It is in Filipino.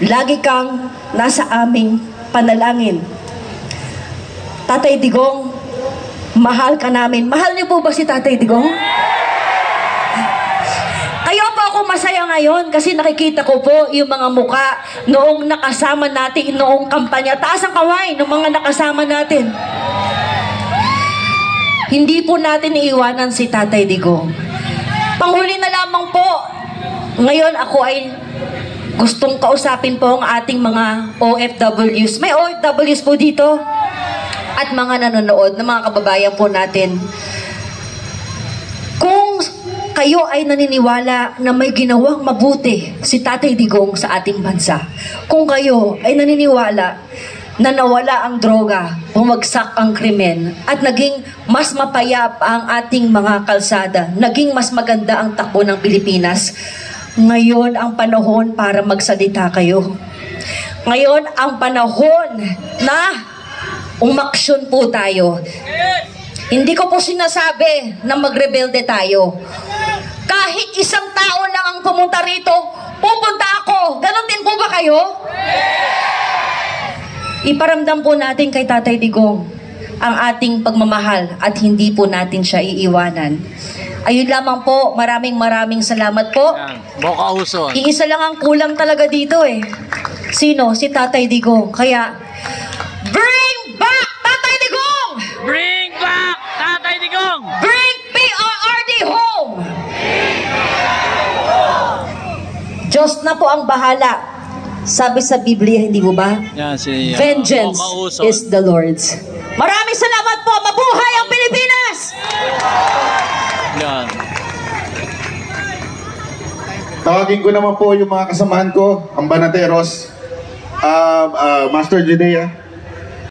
lagi kang nasa aming panalangin. Tatay Digong, mahal ka namin. Mahal niyo po ba si Tatay Digong? Kaya po ako masaya ngayon kasi nakikita ko po yung mga muka noong nakasama natin noong kampanya. Taas ang kaway ng mga nakasama natin. Hindi po natin iiwanan si Tatay Digong. Panghuli na lamang po, ngayon ako ay gustong kausapin po ang ating mga OFWs. May OFWs po dito at mga nanonood na mga kababayan po natin. Kung kayo ay naniniwala na may ginawang mabuti si Tatay Digong sa ating bansa, kung kayo ay naniniwala na nawala ang droga, bumagsak ang krimen, at naging mas mapayapa ang ating mga kalsada, naging mas maganda ang takbo ng Pilipinas, ngayon ang panahon para magsalita kayo. Ngayon ang panahon na umaksyon po tayo. Hindi ko po sinasabi na magrebelde tayo. Kahit isang tao lang ang pumunta rito, pupunta ako. Ganon din po ba kayo? Iparamdam po natin kay Tatay Digong ang ating pagmamahal at hindi po natin siya iiwanan. Ayun lamang po, maraming salamat po. Boka uso. Iisa lang ang kulang talaga dito eh. Sino? Si Tatay Digong. Kaya, bring back Tatay Digong! Bring back Tatay Digong! Bring PRRD home! Diyos na po ang bahala. Sabi sa Biblia, hindi mo ba? Yan, si, vengeance is the Lord's. Maraming salamat po. Mabuhay ang Pilipinas! Yan. Tawagin ko naman po yung mga kasamahan ko, ang Banateros, Master Judea.